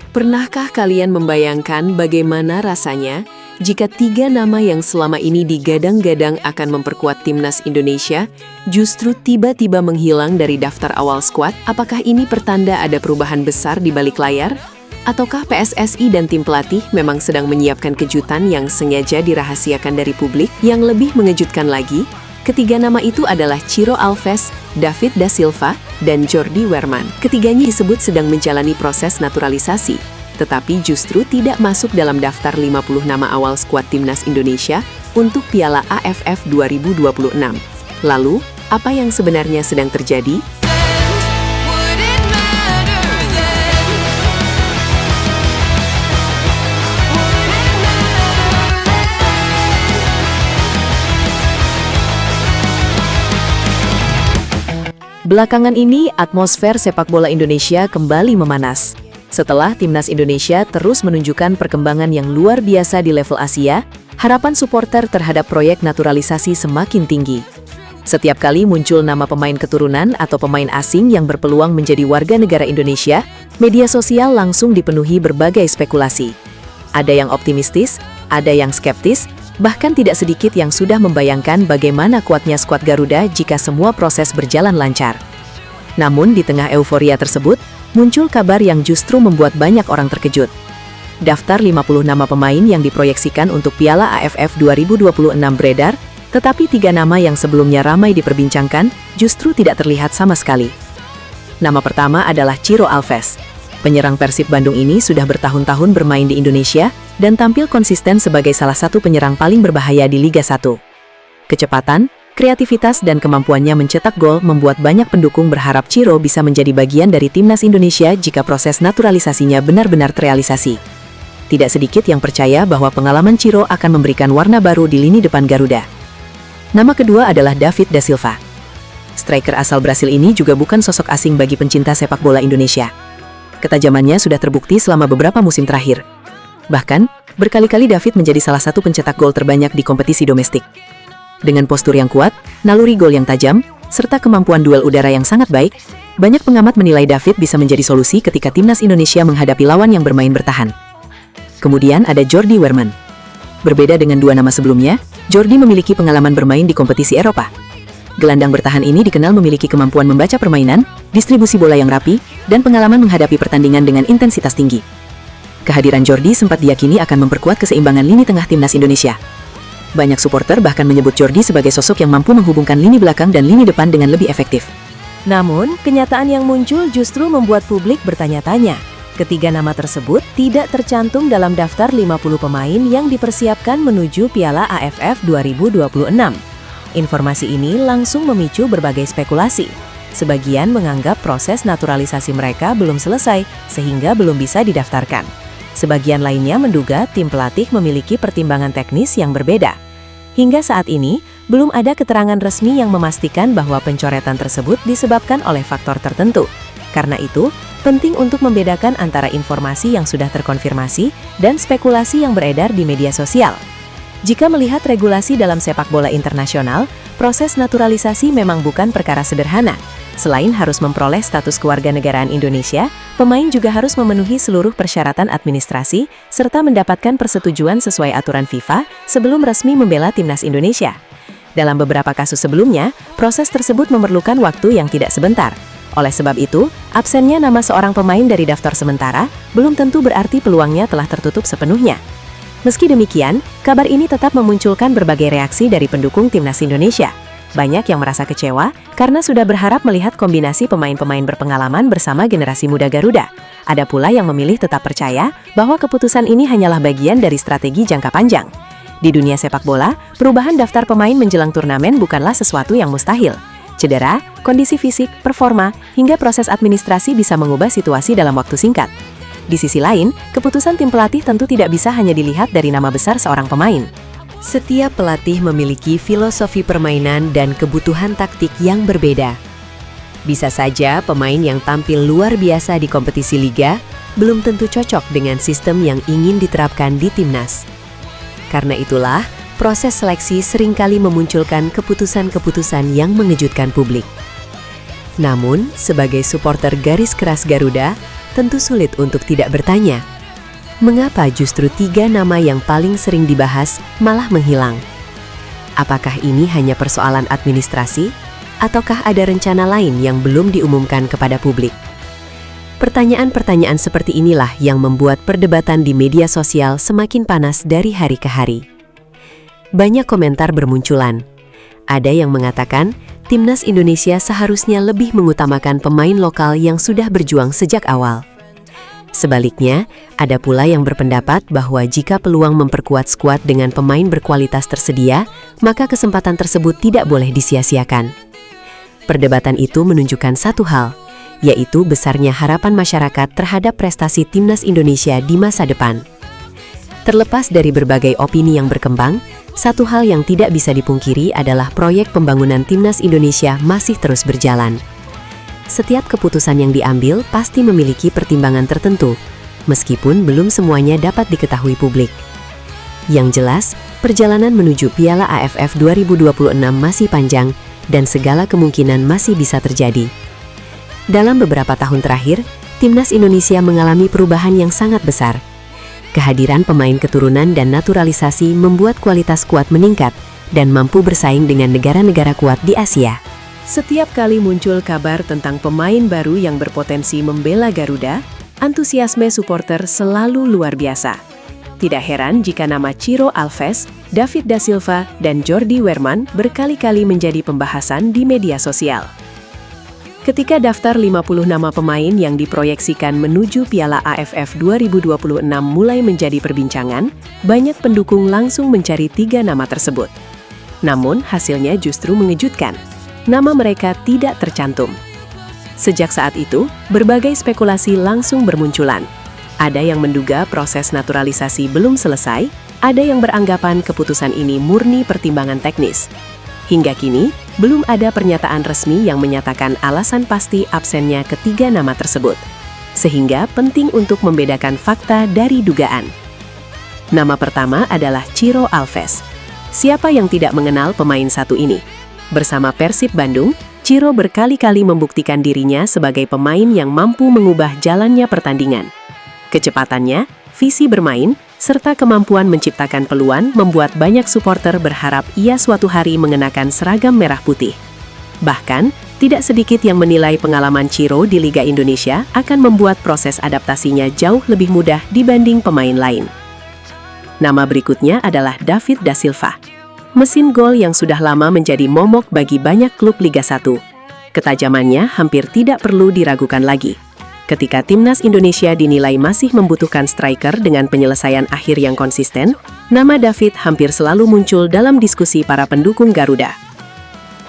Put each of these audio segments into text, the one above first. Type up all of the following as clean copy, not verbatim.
Pernahkah kalian membayangkan bagaimana rasanya jika 3 nama yang selama ini digadang-gadang akan memperkuat timnas Indonesia justru tiba-tiba menghilang dari daftar awal skuad? Apakah ini pertanda ada perubahan besar di balik layar? Ataukah PSSI dan tim pelatih memang sedang menyiapkan kejutan yang sengaja dirahasiakan dari publik? Yang lebih mengejutkan lagi, ketiga nama itu adalah Ciro Alves, David da Silva, dan Jordi Weerman. Ketiganya disebut sedang menjalani proses naturalisasi, tetapi justru tidak masuk dalam daftar 50 nama awal skuad timnas Indonesia untuk Piala AFF 2026. Lalu, apa yang sebenarnya sedang terjadi? Belakangan ini, atmosfer sepak bola Indonesia kembali memanas. Setelah timnas Indonesia terus menunjukkan perkembangan yang luar biasa di level Asia, harapan supporter terhadap proyek naturalisasi semakin tinggi. Setiap kali muncul nama pemain keturunan atau pemain asing yang berpeluang menjadi warga negara Indonesia, media sosial langsung dipenuhi berbagai spekulasi. Ada yang optimistis, ada yang skeptis, bahkan tidak sedikit yang sudah membayangkan bagaimana kuatnya skuad Garuda jika semua proses berjalan lancar. Namun di tengah euforia tersebut, muncul kabar yang justru membuat banyak orang terkejut. Daftar 50 nama pemain yang diproyeksikan untuk Piala AFF 2026 beredar, tetapi 3 nama yang sebelumnya ramai diperbincangkan justru tidak terlihat sama sekali. Nama pertama adalah Ciro Alves. Penyerang Persib Bandung ini sudah bertahun-tahun bermain di Indonesia dan tampil konsisten sebagai salah satu penyerang paling berbahaya di Liga 1. Kecepatan, kreativitas dan kemampuannya mencetak gol membuat banyak pendukung berharap Ciro bisa menjadi bagian dari timnas Indonesia jika proses naturalisasinya benar-benar terrealisasi. Tidak sedikit yang percaya bahwa pengalaman Ciro akan memberikan warna baru di lini depan Garuda. Nama kedua adalah David da Silva. Striker asal Brasil ini juga bukan sosok asing bagi pencinta sepak bola Indonesia. Ketajamannya sudah terbukti selama beberapa musim terakhir. Bahkan, berkali-kali David menjadi salah satu pencetak gol terbanyak di kompetisi domestik. Dengan postur yang kuat, naluri gol yang tajam, serta kemampuan duel udara yang sangat baik, banyak pengamat menilai David bisa menjadi solusi ketika timnas Indonesia menghadapi lawan yang bermain bertahan. Kemudian ada Jordi Weerman. Berbeda dengan 2 nama sebelumnya, Jordi memiliki pengalaman bermain di kompetisi Eropa. Gelandang bertahan ini dikenal memiliki kemampuan membaca permainan, distribusi bola yang rapi, dan pengalaman menghadapi pertandingan dengan intensitas tinggi. Kehadiran Jordi sempat diyakini akan memperkuat keseimbangan lini tengah timnas Indonesia. Banyak supporter bahkan menyebut Jordi sebagai sosok yang mampu menghubungkan lini belakang dan lini depan dengan lebih efektif. Namun, kenyataan yang muncul justru membuat publik bertanya-tanya. Ketiga nama tersebut tidak tercantum dalam daftar 50 pemain yang dipersiapkan menuju Piala AFF 2026. Informasi ini langsung memicu berbagai spekulasi. Sebagian menganggap proses naturalisasi mereka belum selesai, sehingga belum bisa didaftarkan. Sebagian lainnya menduga tim pelatih memiliki pertimbangan teknis yang berbeda. Hingga saat ini, belum ada keterangan resmi yang memastikan bahwa pencoretan tersebut disebabkan oleh faktor tertentu. Karena itu, penting untuk membedakan antara informasi yang sudah terkonfirmasi dan spekulasi yang beredar di media sosial. Jika melihat regulasi dalam sepak bola internasional, proses naturalisasi memang bukan perkara sederhana. Selain harus memperoleh status kewarganegaraan Indonesia, pemain juga harus memenuhi seluruh persyaratan administrasi serta mendapatkan persetujuan sesuai aturan FIFA sebelum resmi membela timnas Indonesia. Dalam beberapa kasus sebelumnya, proses tersebut memerlukan waktu yang tidak sebentar. Oleh sebab itu, absennya nama seorang pemain dari daftar sementara belum tentu berarti peluangnya telah tertutup sepenuhnya. Meski demikian, kabar ini tetap memunculkan berbagai reaksi dari pendukung timnas Indonesia. Banyak yang merasa kecewa karena sudah berharap melihat kombinasi pemain-pemain berpengalaman bersama generasi muda Garuda. Ada pula yang memilih tetap percaya bahwa keputusan ini hanyalah bagian dari strategi jangka panjang. Di dunia sepak bola, perubahan daftar pemain menjelang turnamen bukanlah sesuatu yang mustahil. Cedera, kondisi fisik, performa, hingga proses administrasi bisa mengubah situasi dalam waktu singkat. Di sisi lain, keputusan tim pelatih tentu tidak bisa hanya dilihat dari nama besar seorang pemain. Setiap pelatih memiliki filosofi permainan dan kebutuhan taktik yang berbeda. Bisa saja pemain yang tampil luar biasa di kompetisi liga belum tentu cocok dengan sistem yang ingin diterapkan di timnas. Karena itulah, proses seleksi seringkali memunculkan keputusan-keputusan yang mengejutkan publik. Namun, sebagai supporter garis keras Garuda, tentu sulit untuk tidak bertanya. Mengapa justru 3 nama yang paling sering dibahas malah menghilang? Apakah ini hanya persoalan administrasi, ataukah ada rencana lain yang belum diumumkan kepada publik? Pertanyaan-pertanyaan seperti inilah yang membuat perdebatan di media sosial semakin panas dari hari ke hari. Banyak komentar bermunculan. Ada yang mengatakan, Timnas Indonesia seharusnya lebih mengutamakan pemain lokal yang sudah berjuang sejak awal. Sebaliknya, ada pula yang berpendapat bahwa jika peluang memperkuat skuad dengan pemain berkualitas tersedia, maka kesempatan tersebut tidak boleh disia-siakan. Perdebatan itu menunjukkan satu hal, yaitu besarnya harapan masyarakat terhadap prestasi Timnas Indonesia di masa depan. Terlepas dari berbagai opini yang berkembang, satu hal yang tidak bisa dipungkiri adalah proyek pembangunan Timnas Indonesia masih terus berjalan. Setiap keputusan yang diambil pasti memiliki pertimbangan tertentu, meskipun belum semuanya dapat diketahui publik. Yang jelas, perjalanan menuju Piala AFF 2026 masih panjang dan segala kemungkinan masih bisa terjadi. Dalam beberapa tahun terakhir, Timnas Indonesia mengalami perubahan yang sangat besar. Kehadiran pemain keturunan dan naturalisasi membuat kualitas skuad meningkat dan mampu bersaing dengan negara-negara kuat di Asia. Setiap kali muncul kabar tentang pemain baru yang berpotensi membela Garuda, antusiasme supporter selalu luar biasa. Tidak heran jika nama Ciro Alves, David da Silva, dan Jordi Weerman berkali-kali menjadi pembahasan di media sosial. Ketika daftar 50 nama pemain yang diproyeksikan menuju Piala AFF 2026 mulai menjadi perbincangan, banyak pendukung langsung mencari 3 nama tersebut. Namun, hasilnya justru mengejutkan. Nama mereka tidak tercantum. Sejak saat itu, berbagai spekulasi langsung bermunculan. Ada yang menduga proses naturalisasi belum selesai, ada yang beranggapan keputusan ini murni pertimbangan teknis. Hingga kini, belum ada pernyataan resmi yang menyatakan alasan pasti absennya ketiga nama tersebut. Sehingga penting untuk membedakan fakta dari dugaan. Nama pertama adalah Ciro Alves. Siapa yang tidak mengenal pemain satu ini? Bersama Persib Bandung, Ciro berkali-kali membuktikan dirinya sebagai pemain yang mampu mengubah jalannya pertandingan. Kecepatannya, visi bermain, serta kemampuan menciptakan peluang membuat banyak supporter berharap ia suatu hari mengenakan seragam merah putih. Bahkan, tidak sedikit yang menilai pengalaman Ciro di Liga Indonesia akan membuat proses adaptasinya jauh lebih mudah dibanding pemain lain. Nama berikutnya adalah David da Silva. Mesin gol yang sudah lama menjadi momok bagi banyak klub Liga 1. Ketajamannya hampir tidak perlu diragukan lagi. Ketika Timnas Indonesia dinilai masih membutuhkan striker dengan penyelesaian akhir yang konsisten, nama David hampir selalu muncul dalam diskusi para pendukung Garuda.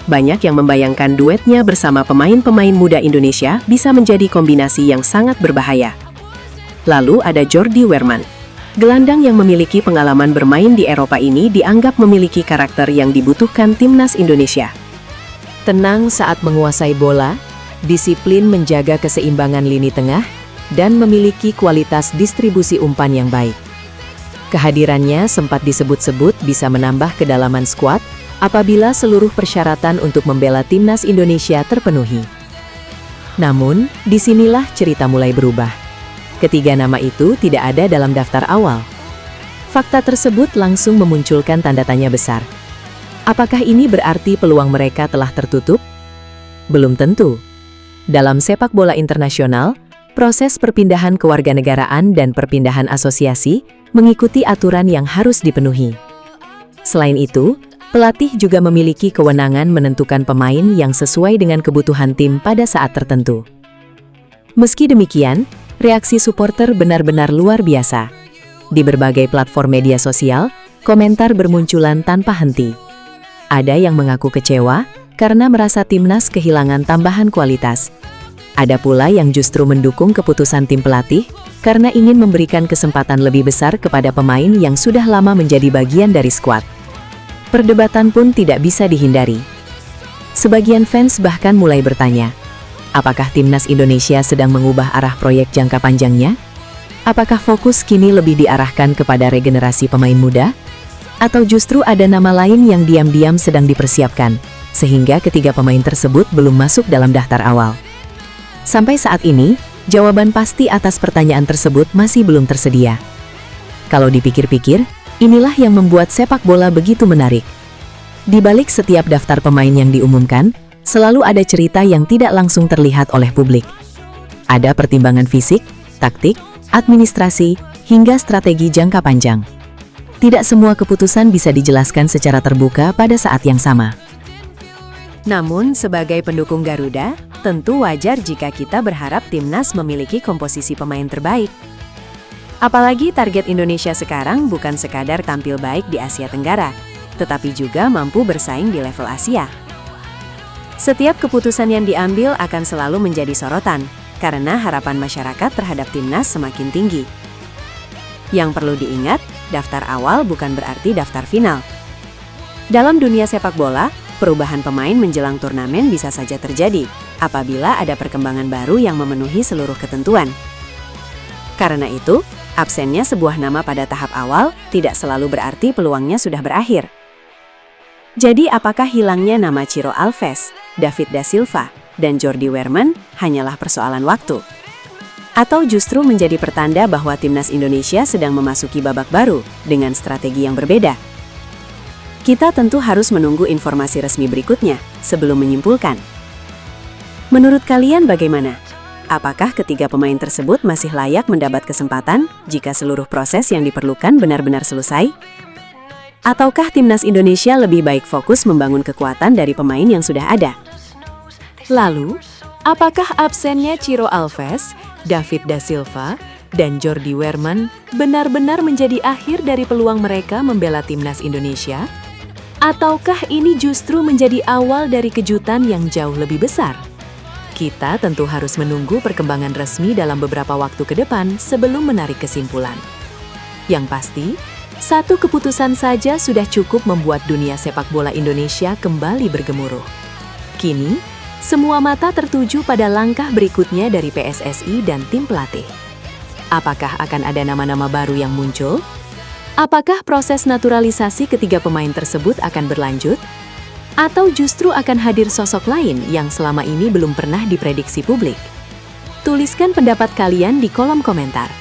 Banyak yang membayangkan duetnya bersama pemain-pemain muda Indonesia bisa menjadi kombinasi yang sangat berbahaya. Lalu ada Jordi Weerman. Gelandang yang memiliki pengalaman bermain di Eropa ini dianggap memiliki karakter yang dibutuhkan Timnas Indonesia. Tenang saat menguasai bola, disiplin menjaga keseimbangan lini tengah, dan memiliki kualitas distribusi umpan yang baik. Kehadirannya sempat disebut-sebut bisa menambah kedalaman skuad apabila seluruh persyaratan untuk membela Timnas Indonesia terpenuhi. Namun, disinilah cerita mulai berubah. Ketiga nama itu tidak ada dalam daftar awal. Fakta tersebut langsung memunculkan tanda tanya besar. Apakah ini berarti peluang mereka telah tertutup? Belum tentu. Dalam sepak bola internasional, proses perpindahan kewarganegaraan dan perpindahan asosiasi mengikuti aturan yang harus dipenuhi. Selain itu, pelatih juga memiliki kewenangan menentukan pemain yang sesuai dengan kebutuhan tim pada saat tertentu. Meski demikian, reaksi supporter benar-benar luar biasa. Di berbagai platform media sosial, komentar bermunculan tanpa henti. Ada yang mengaku kecewa karena merasa timnas kehilangan tambahan kualitas. Ada pula yang justru mendukung keputusan tim pelatih karena ingin memberikan kesempatan lebih besar kepada pemain yang sudah lama menjadi bagian dari skuad. Perdebatan pun tidak bisa dihindari. Sebagian fans bahkan mulai bertanya, apakah Timnas Indonesia sedang mengubah arah proyek jangka panjangnya? Apakah fokus kini lebih diarahkan kepada regenerasi pemain muda? Atau justru ada nama lain yang diam-diam sedang dipersiapkan, sehingga ketiga pemain tersebut belum masuk dalam daftar awal? Sampai saat ini, Jawaban pasti atas pertanyaan tersebut masih belum tersedia. Kalau dipikir-pikir, inilah yang membuat sepak bola begitu menarik. Di balik setiap daftar pemain yang diumumkan, selalu ada cerita yang tidak langsung terlihat oleh publik. Ada pertimbangan fisik, taktik, administrasi, hingga strategi jangka panjang. Tidak semua keputusan bisa dijelaskan secara terbuka pada saat yang sama. Namun, sebagai pendukung Garuda, tentu wajar jika kita berharap timnas memiliki komposisi pemain terbaik. Apalagi target Indonesia sekarang bukan sekadar tampil baik di Asia Tenggara, tetapi juga mampu bersaing di level Asia. Setiap keputusan yang diambil akan selalu menjadi sorotan, karena harapan masyarakat terhadap timnas semakin tinggi. Yang perlu diingat, daftar awal bukan berarti daftar final. Dalam dunia sepak bola, perubahan pemain menjelang turnamen bisa saja terjadi apabila ada perkembangan baru yang memenuhi seluruh ketentuan. Karena itu, absennya sebuah nama pada tahap awal tidak selalu berarti peluangnya sudah berakhir. Jadi apakah hilangnya nama Ciro Alves, David da Silva, dan Jordi Weerman hanyalah persoalan waktu? Atau justru menjadi pertanda bahwa timnas Indonesia sedang memasuki babak baru dengan strategi yang berbeda? Kita tentu harus menunggu informasi resmi berikutnya sebelum menyimpulkan. Menurut kalian bagaimana? Apakah ketiga pemain tersebut masih layak mendapat kesempatan jika seluruh proses yang diperlukan benar-benar selesai? Ataukah timnas Indonesia lebih baik fokus membangun kekuatan dari pemain yang sudah ada? Lalu, apakah absennya Ciro Alves, David da Silva, dan Jordi Weerman benar-benar menjadi akhir dari peluang mereka membela timnas Indonesia? Ataukah ini justru menjadi awal dari kejutan yang jauh lebih besar? Kita tentu harus menunggu perkembangan resmi dalam beberapa waktu ke depan sebelum menarik kesimpulan. Yang pasti, satu keputusan saja sudah cukup membuat dunia sepak bola Indonesia kembali bergemuruh. Kini, semua mata tertuju pada langkah berikutnya dari PSSI dan tim pelatih. Apakah akan ada nama-nama baru yang muncul? Apakah proses naturalisasi ketiga pemain tersebut akan berlanjut? Atau justru akan hadir sosok lain yang selama ini belum pernah diprediksi publik? Tuliskan pendapat kalian di kolom komentar.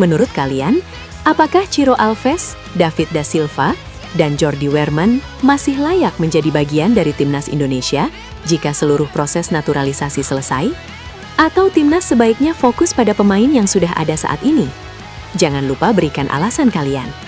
Menurut kalian, apakah Ciro Alves, David da Silva, dan Jordi Weerman masih layak menjadi bagian dari timnas Indonesia jika seluruh proses naturalisasi selesai? Atau timnas sebaiknya fokus pada pemain yang sudah ada saat ini? Jangan lupa berikan alasan kalian.